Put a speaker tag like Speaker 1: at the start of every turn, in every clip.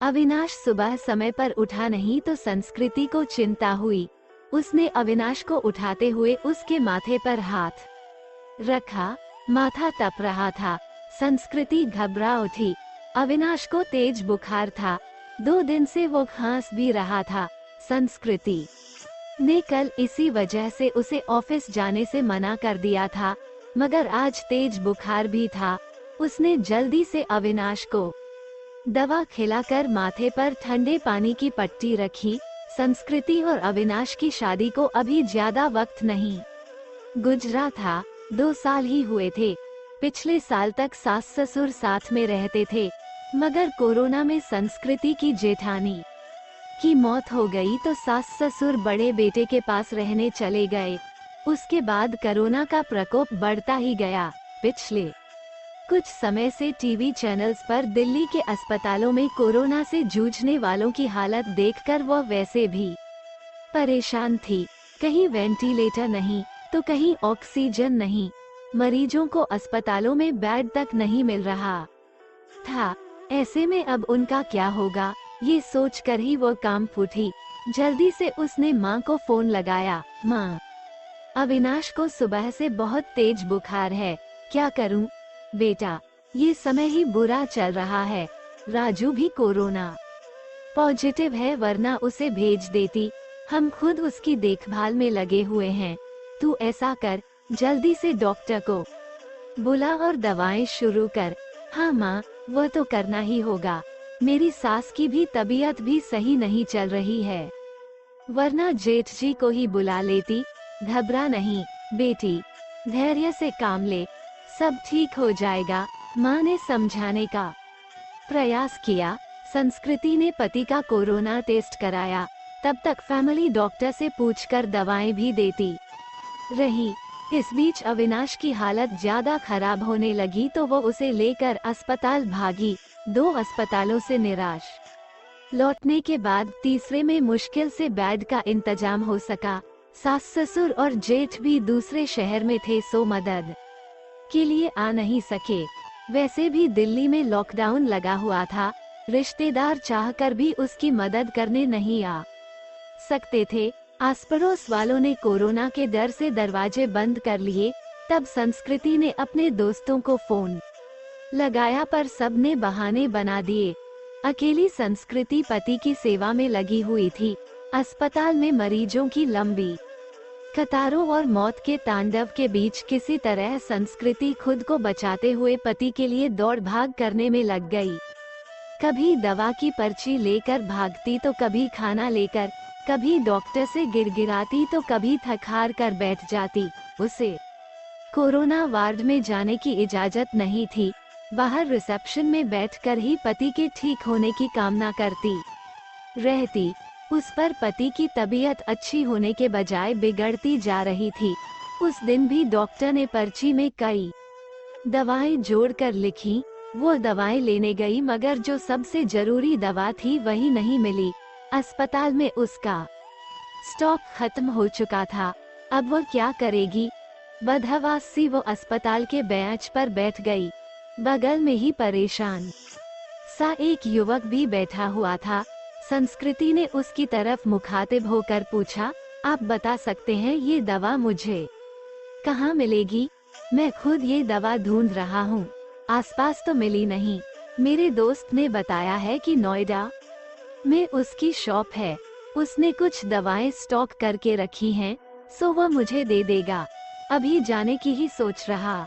Speaker 1: अविनाश सुबह समय पर उठा नहीं तो संस्कृति को चिंता हुई। उसने अविनाश को उठाते हुए उसके माथे पर हाथ रखा। माथा तप रहा था। संस्कृति घबरा उठी। अविनाश को तेज बुखार था। 2 दिन से वो खांस भी रहा था। संस्कृति ने कल इसी वजह से उसे ऑफिस जाने से मना कर दिया था, मगर आज तेज बुखार भी था। उसने जल्दी से अविनाश को दवा खिलाकर माथे पर ठंडे पानी की पट्टी रखी। संस्कृति और अविनाश की शादी को अभी ज्यादा वक्त नहीं गुजरा था। 2 साल ही हुए थे। पिछले साल तक सास ससुर साथ में रहते थे, मगर कोरोना में संस्कृति की जेठानी की मौत हो गई तो सास ससुर बड़े बेटे के पास रहने चले गए। उसके बाद कोरोना का प्रकोप बढ़ता ही गया। पिछले कुछ समय से टीवी चैनल्स पर दिल्ली के अस्पतालों में कोरोना से जूझने वालों की हालत देखकर वह वैसे भी परेशान थी। कहीं वेंटिलेटर नहीं तो कहीं ऑक्सीजन नहीं। मरीजों को अस्पतालों में बेड तक नहीं मिल रहा था। ऐसे में अब उनका क्या होगा, ये सोचकर ही वो कांप उठी। जल्दी से उसने माँ को फोन लगाया। माँ, अविनाश को सुबह से बहुत तेज बुखार है, क्या करूं? बेटा, ये समय ही बुरा चल रहा है। राजू भी कोरोना पॉजिटिव है, वरना उसे भेज देती। हम खुद उसकी देखभाल में लगे हुए हैं। तू ऐसा कर, जल्दी से डॉक्टर को बुला और दवाएं शुरू कर। हाँ माँ, वो तो करना ही होगा। मेरी सास की भी तबीयत भी सही नहीं चल रही है, वरना जेठ जी को ही बुला लेती। घबरा नहीं बेटी, धैर्य से काम ले, सब ठीक हो जाएगा। माँ ने समझाने का प्रयास किया। संस्कृति ने पति का कोरोना टेस्ट कराया। तब तक फैमिली डॉक्टर से पूछकर दवाएं भी देती रही। इस बीच अविनाश की हालत ज्यादा खराब होने लगी तो वो उसे लेकर अस्पताल भागी। 2 अस्पतालों से निराश लौटने के बाद तीसरे में मुश्किल से बेड का इंतजाम हो सका। सास ससुर और जेठ भी दूसरे शहर में थे, सो मदद के लिए आ नहीं सके। वैसे भी दिल्ली में लॉकडाउन लगा हुआ था। रिश्तेदार चाहकर भी उसकी मदद करने नहीं आ सकते थे। आस पड़ोस वालों ने कोरोना के डर से दरवाजे बंद कर लिए। तब संस्कृति ने अपने दोस्तों को फोन लगाया, पर सबने बहाने बना दिए। अकेली संस्कृति पति की सेवा में लगी हुई थी। अस्पताल में मरीजों की लंबी कतारों और मौत के तांडव के बीच किसी तरह संस्कृति खुद को बचाते हुए पति के लिए दौड़ भाग करने में लग गई। कभी दवा की पर्ची लेकर भागती तो कभी खाना लेकर, कभी डॉक्टर से गिड़गिड़ाती तो कभी थक हार कर बैठ जाती। उसे कोरोना वार्ड में जाने की इजाजत नहीं थी। बाहर रिसेप्शन में बैठकर ही पति के ठीक होने की कामना करती रहती। उस पर पति की तबीयत अच्छी होने के बजाय बिगड़ती जा रही थी। उस दिन भी डॉक्टर ने पर्ची में कई दवाएं जोड़कर लिखी। वो दवाएं लेने गई, मगर जो सबसे जरूरी दवा थी वही नहीं मिली। अस्पताल में उसका स्टॉक खत्म हो चुका था। अब वो क्या करेगी? बदहवास सी वो अस्पताल के बेंच पर बैठ गई। बगल में ही परेशान सा एक युवक भी बैठा हुआ था। संस्कृति ने उसकी तरफ मुखातिब होकर पूछा, आप बता सकते हैं ये दवा मुझे कहाँ मिलेगी? मैं खुद ये दवा ढूंढ रहा हूँ, आसपास तो मिली नहीं। मेरे दोस्त ने बताया है कि नोएडा में उसकी शॉप है। उसने कुछ दवाएं स्टॉक करके रखी हैं, सो वह मुझे दे देगा। अभी जाने की ही सोच रहा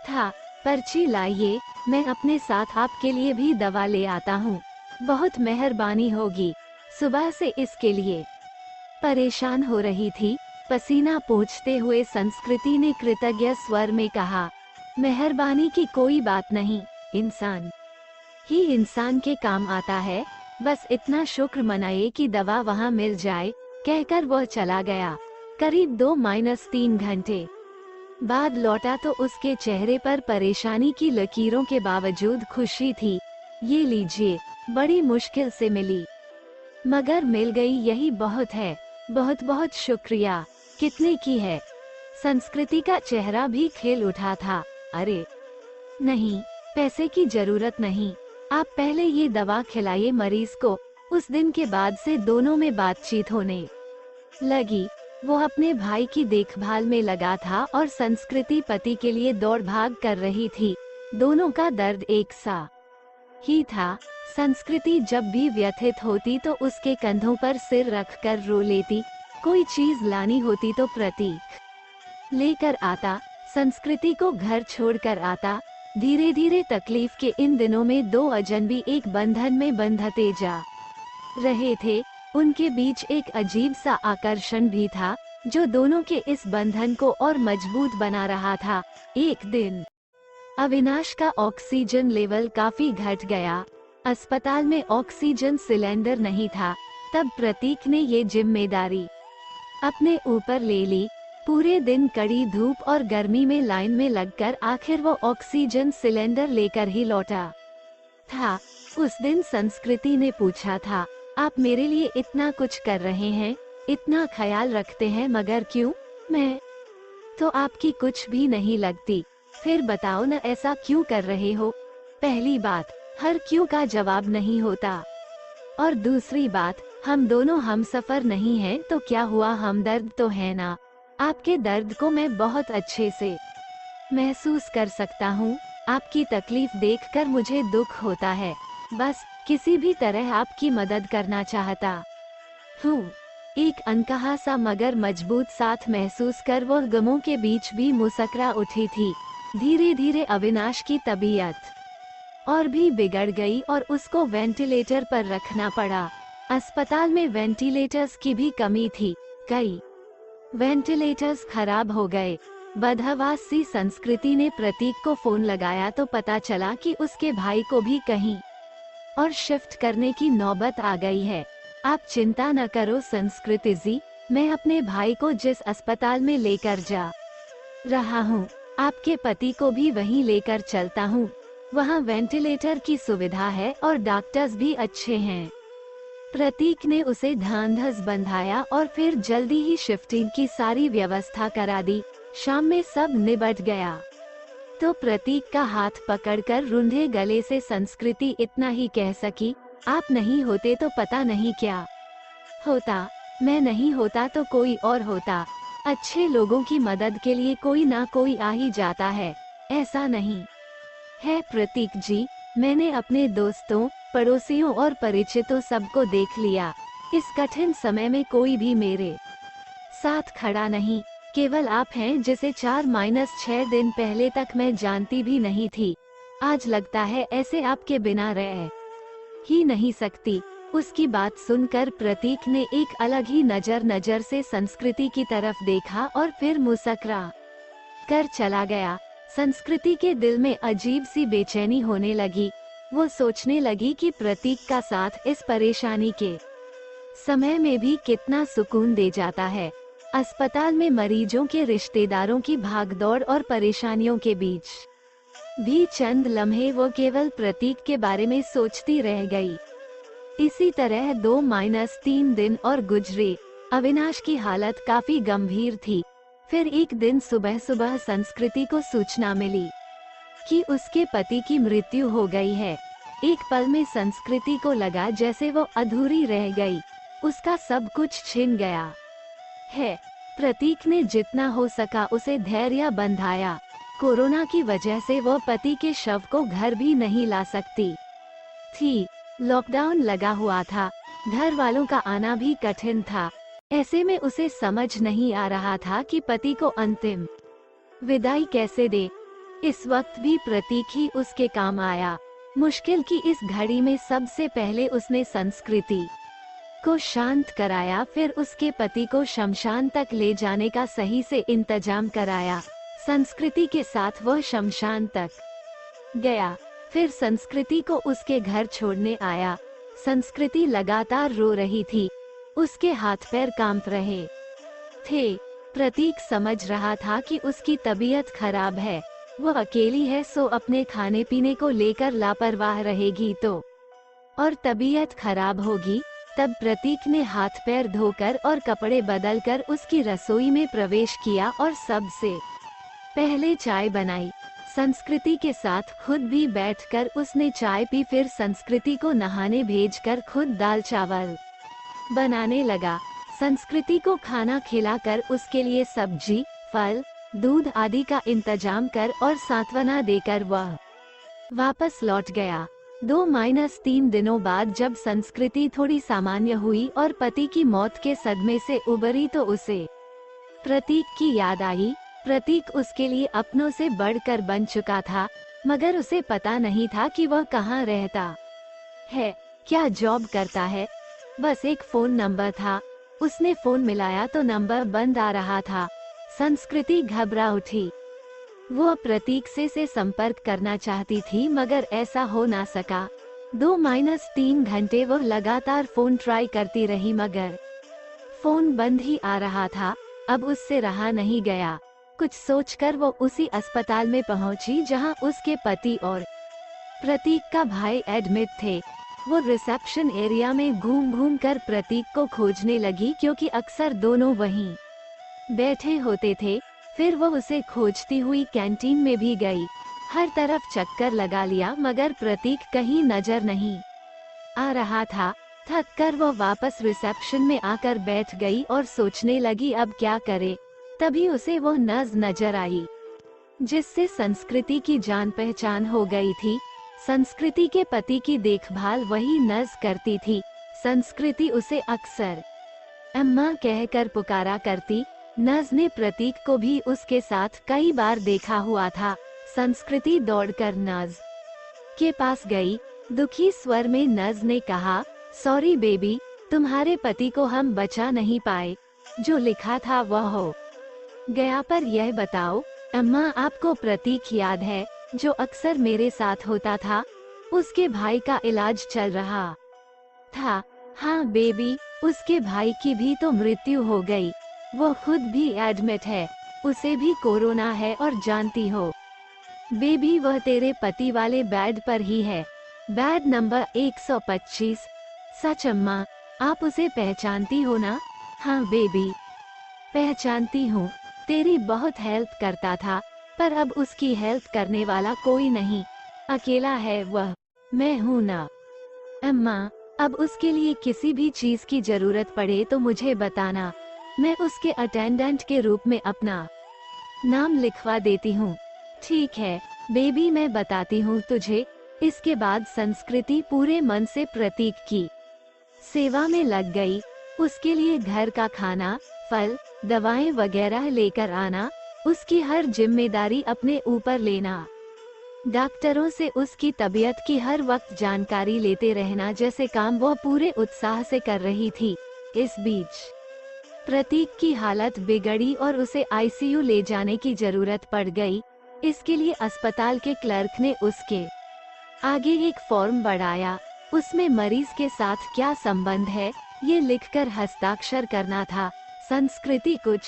Speaker 1: था। पर्ची लाइए, मैं अपने साथ आपके लिए भी दवा ले आता हूँ। बहुत मेहरबानी होगी। सुबह से इसके लिए परेशान हो रही थी। पसीना पोंछते हुए संस्कृति ने कृतज्ञ स्वर में कहा, मेहरबानी की कोई बात नहीं, इंसान ही इंसान के काम आता है। बस इतना शुक्र मनाइए कि दवा वहाँ मिल जाए। कहकर वह चला गया। करीब 2-3 घंटे बाद लौटा तो उसके चेहरे पर परेशानी की लकीरों के बावजूद खुशी थी। ये लीजिए, बड़ी मुश्किल से मिली, मगर मिल गई, यही बहुत है। बहुत बहुत शुक्रिया। कितने की है? संस्कृति का चेहरा भी खिल उठा था। अरे नहीं, पैसे की जरूरत नहीं, आप पहले ये दवा खिलाइए मरीज को। उस दिन के बाद से दोनों में बातचीत होने लगी। वो अपने भाई की देखभाल में लगा था और संस्कृति पति के लिए दौड़ भाग कर रही थी। दोनों का दर्द एक सा ही था। संस्कृति जब भी व्यथित होती तो उसके कंधों पर सिर रखकर रो लेती। कोई चीज लानी होती तो प्रतीक लेकर आता, संस्कृति को घर छोड़कर आता। धीरे धीरे तकलीफ के इन दिनों में दो अजनबी एक बंधन में बंधते जा रहे थे। उनके बीच एक अजीब सा आकर्षण भी था जो दोनों के इस बंधन को और मजबूत बना रहा था। एक दिन अविनाश का ऑक्सीजन लेवल काफी घट गया। अस्पताल में ऑक्सीजन सिलेंडर नहीं था। तब प्रतीक ने ये जिम्मेदारी अपने ऊपर ले ली। पूरे दिन कड़ी धूप और गर्मी में लाइन में लगकर आखिर वो ऑक्सीजन सिलेंडर लेकर ही लौटा था। उस दिन संस्कृति ने पूछा था, आप मेरे लिए इतना कुछ कर रहे हैं, इतना ख्याल रखते हैं, मगर क्यों? मैं तो आपकी कुछ भी नहीं लगती। फिर बताओ न, ऐसा क्यों कर रहे हो? पहली बात, हर क्यों का जवाब नहीं होता। और दूसरी बात, हम दोनों हमसफर नहीं हैं तो क्या हुआ, हमदर्द तो है ना। आपके दर्द को मैं बहुत अच्छे से महसूस कर सकता हूँ। आपकी तकलीफ देखकर मुझे दुख होता है। बस किसी भी तरह आपकी मदद करना चाहता हूँ। एक अनकहा सा मगर मजबूत साथ महसूस कर वो गमों के बीच भी मुस्कुरा उठी थी। धीरे धीरे अविनाश की तबीयत और भी बिगड़ गई और उसको वेंटिलेटर पर रखना पड़ा। अस्पताल में वेंटिलेटर्स की भी कमी थी। कई वेंटिलेटर्स खराब हो गए। बदहवास सी संस्कृति ने प्रतीक को फोन लगाया तो पता चला कि उसके भाई को भी कहीं और शिफ्ट करने की नौबत आ गई है। आप चिंता न करो संस्कृति जी, मैं अपने भाई को जिस अस्पताल में लेकर जा रहा हूँ, आपके पति को भी वहीं लेकर चलता हूँ। वहाँ वेंटिलेटर की सुविधा है और डॉक्टर्स भी अच्छे हैं। प्रतीक ने उसे ढांढस बंधाया और फिर जल्दी ही शिफ्टिंग की सारी व्यवस्था करा दी। शाम में सब निबट गया तो प्रतीक का हाथ पकड़कर रूंधे गले से संस्कृति इतना ही कह सकी, आप नहीं होते तो पता नहीं क्या होता। मैं नहीं होता तो कोई और होता। अच्छे लोगों की मदद के लिए कोई ना कोई आ ही जाता है, ऐसा नहीं है प्रतीक जी। मैंने अपने दोस्तों, पड़ोसियों और परिचितों सबको देख लिया। इस कठिन समय में कोई भी मेरे साथ खड़ा नहीं। केवल आप हैं जिसे 4-6 दिन पहले तक मैं जानती भी नहीं थी। आज लगता है ऐसे आपके बिना रह ही नहीं सकती। उसकी बात सुनकर प्रतीक ने एक अलग ही नजर से संस्कृति की तरफ देखा और फिर मुस्कुरा कर चला गया। संस्कृति के दिल में अजीब सी बेचैनी होने लगी। वो सोचने लगी कि प्रतीक का साथ इस परेशानी के समय में भी कितना सुकून दे जाता है। अस्पताल में मरीजों के रिश्तेदारों की भागदौड़ और परेशानियों के बीच भी चंद लम्हे वो केवल प्रतीक के बारे में सोचती रह गई। इसी तरह 2-3 दिन और गुजरे। अविनाश की हालत काफी गंभीर थी। फिर एक दिन सुबह सुबह संस्कृति को सूचना मिली कि उसके पति की मृत्यु हो गई है। एक पल में संस्कृति को लगा जैसे वो अधूरी रह गई, उसका सब कुछ छिन गया है। प्रतीक ने जितना हो सका उसे धैर्य बंधाया। कोरोना की वजह से वो पति के शव को घर भी नहीं ला सकती थी। लॉकडाउन लगा हुआ था, घर वालों का आना भी कठिन था। ऐसे में उसे समझ नहीं आ रहा था कि पति को अंतिम विदाई कैसे दे। इस वक्त भी प्रतीक ही उसके काम आया। मुश्किल की इस घड़ी में सबसे पहले उसने संस्कृति को शांत कराया, फिर उसके पति को शमशान तक ले जाने का सही से इंतजाम कराया। संस्कृति के साथ वह शमशान तक गया, फिर संस्कृति को उसके घर छोड़ने आया। संस्कृति लगातार रो रही थी, उसके हाथ पैर कांप रहे थे। प्रतीक समझ रहा था कि उसकी तबीयत खराब है, वह अकेली है, सो अपने खाने पीने को लेकर लापरवाह रहेगी तो और तबीयत खराब होगी। तब प्रतीक ने हाथ पैर धोकर और कपड़े बदलकर उसकी रसोई में प्रवेश किया और सबसे पहले चाय बनाई। संस्कृति के साथ खुद भी बैठकर उसने चाय पी, फिर संस्कृति को नहाने भेजकर खुद दाल चावल बनाने लगा। संस्कृति को खाना खिलाकर उसके लिए सब्जी, फल, दूध आदि का इंतजाम कर और सांत्वना देकर वह वापस लौट गया। 2-3 दिनों बाद जब संस्कृति थोड़ी सामान्य हुई और पति की मौत के सदमे से उबरी तो उसे प्रतीक की याद आई। प्रतीक उसके लिए अपनों से बढ़कर बन चुका था, मगर उसे पता नहीं था कि वह कहाँ रहता है, क्या जॉब करता है। बस एक फोन नंबर था। उसने फोन मिलाया तो नंबर बंद आ रहा था। संस्कृति घबरा उठी। वो प्रतीक से संपर्क करना चाहती थी, मगर ऐसा हो ना सका। 2-3 घंटे वो लगातार फोन ट्राई करती रही, मगर फोन बंद ही आ रहा था। अब उससे रहा नहीं गया। कुछ सोचकर वो उसी अस्पताल में पहुंची जहां उसके पति और प्रतीक का भाई एडमिट थे। वो रिसेप्शन एरिया में घूम घूम कर प्रतीक को खोजने लगी, क्योंकि अक्सर दोनों वहीं बैठे होते थे। फिर वो उसे खोजती हुई कैंटीन में भी गई। हर तरफ चक्कर लगा लिया, मगर प्रतीक कहीं नजर नहीं आ रहा था। थक कर वो वापस रिसेप्शन में आकर बैठ गई और सोचने लगी अब क्या करे। तभी उसे वो नर्स नजर आई, जिससे संस्कृति की जान पहचान हो गई थी। संस्कृति के पति की देखभाल वही नर्स करती थी। संस्कृति उसे अक्सर अम्मा कहकर पुकारा करती। नर्स ने प्रतीक को भी उसके साथ कई बार देखा हुआ था। संस्कृति दौड़कर नर्स के पास गई। दुखी स्वर में नर्स ने कहा, सॉरी बेबी, तुम्हारे पति को हम बचा नहीं पाए। जो लिखा था वह हो गया, पर यह बताओ अम्मा, आपको प्रतीक याद है, जो अक्सर मेरे साथ होता था? उसके भाई का इलाज चल रहा था। हाँ बेबी, उसके भाई की भी तो मृत्यु हो गई। वो खुद भी एडमिट है। उसे भी कोरोना है, और जानती हो बेबी, वह तेरे पति वाले बेड पर ही है, बेड नंबर 125। सच अम्मा, आप उसे पहचानती हो ना? हाँ बेबी, पहचानती हूँ। तेरी बहुत हेल्प करता था, पर अब उसकी हेल्प करने वाला कोई नहीं, अकेला है वह। मैं हूँ ना अम्मा। अब उसके लिए किसी भी चीज की जरूरत पड़े तो मुझे बताना। मैं उसके अटेंडेंट के रूप में अपना नाम लिखवा देती हूँ। ठीक है बेबी, मैं बताती हूँ तुझे। इसके बाद संस्कृति पूरे मन से प्रतीक की सेवा में लग गई। उसके लिए घर का खाना, फल, दवाएं वगैरह लेकर आना, उसकी हर जिम्मेदारी अपने ऊपर लेना, डॉक्टरों से उसकी तबीयत की हर वक्त जानकारी लेते रहना जैसे काम वो पूरे उत्साह से कर रही थी। इस बीच प्रतीक की हालत बिगड़ी और उसे आईसीयू ले जाने की जरूरत पड़ गई। इसके लिए अस्पताल के क्लर्क ने उसके आगे एक फॉर्म बढ़ाया। उसमें मरीज के साथ क्या संबंध है, ये लिखकर हस्ताक्षर करना था। संस्कृति कुछ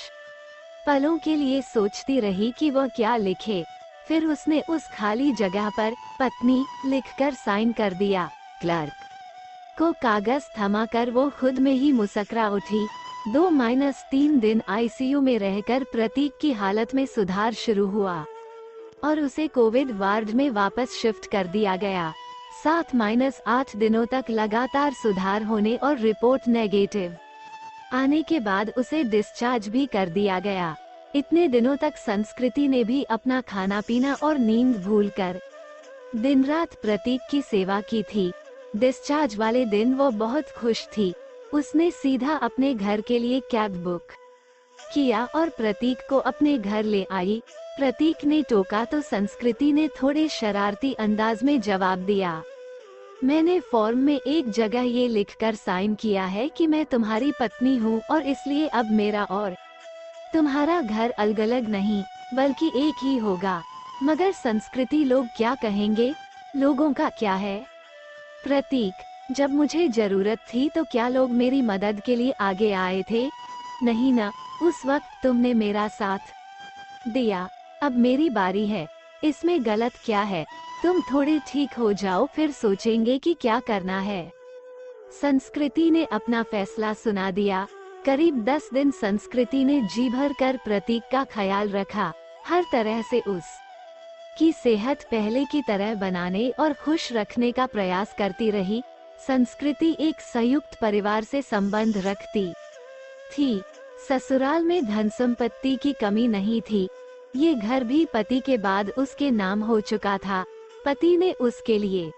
Speaker 1: पलों के लिए सोचती रही कि वह क्या लिखे। फिर उसने उस खाली जगह पर पत्नी लिखकर साइन कर दिया। क्लर्क को कागज थमाकर वो खुद में ही मुस्कुरा उठी। 2-3 दिन आईसीयू में रहकर प्रतीक की हालत में सुधार शुरू हुआ और उसे कोविड वार्ड में वापस शिफ्ट कर दिया गया। 7-8 दिनों तक लगातार सुधार होने और रिपोर्ट नेगेटिव आने के बाद उसे डिस्चार्ज भी कर दिया गया। इतने दिनों तक संस्कृति ने भी अपना खाना पीना और नींद भूलकर दिन रात प्रतीक की सेवा की थी। डिस्चार्ज वाले दिन वो बहुत खुश थी। उसने सीधा अपने घर के लिए कैब बुक किया और प्रतीक को अपने घर ले आई। प्रतीक ने टोका तो संस्कृति ने थोड़े शरारती अंदाज में जवाब दिया, मैंने फॉर्म में एक जगह ये लिखकर साइन किया है कि मैं तुम्हारी पत्नी हूँ और इसलिए अब मेरा और तुम्हारा घर अलग अलग नहीं बल्कि एक ही होगा। मगर संस्कृति लोग क्या कहेंगे? लोगों का क्या है? प्रतीक, जब मुझे जरूरत थी तो क्या लोग मेरी मदद के लिए आगे आए थे? नहीं ना, उस वक्त तुमने मेरा साथ दिया। अब मेरी बारी है। इसमें गलत क्या है? तुम थोड़े ठीक हो जाओ, फिर सोचेंगे कि क्या करना है। संस्कृति ने अपना फैसला सुना दिया। करीब 10 दिन संस्कृति ने जी भर कर प्रतीक का ख्याल रखा। हर तरह से उस की सेहत पहले की तरह बनाने और खुश रखने का प्रयास करती रही। संस्कृति एक संयुक्त परिवार से संबंध रखती थी। ससुराल में धन संपत्ति की कमी नहीं थी। ये घर भी पति के बाद उसके नाम हो चुका था। पति ने उसके लिए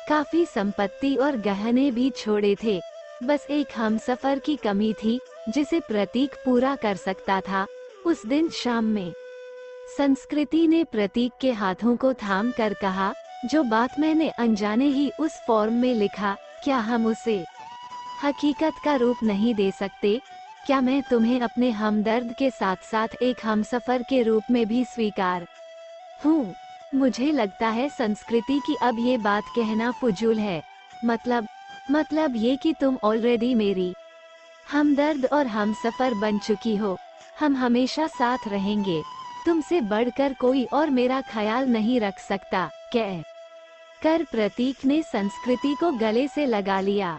Speaker 1: काफी संपत्ति और गहने भी छोड़े थे। बस एक हमसफर की कमी थी जिसे प्रतीक पूरा कर सकता था। उस दिन शाम में संस्कृति ने प्रतीक के हाथों को थाम कर कहा, जो बात मैंने अनजाने ही उस फॉर्म में लिखा, क्या हम उसे हकीकत का रूप नहीं दे सकते? क्या मैं तुम्हें अपने हमदर्द के साथ साथ एक हमसफर के रूप में भी स्वीकार हूँ? मुझे लगता है संस्कृति की अब ये बात कहना फजूल है। मतलब ये कि तुम ऑलरेडी मेरी हमदर्द और हमसफर बन चुकी हो। हम हमेशा साथ रहेंगे। तुमसे बढ़कर कोई और मेरा ख्याल नहीं रख सकता, कह कर प्रतीक ने संस्कृति को गले से लगा लिया।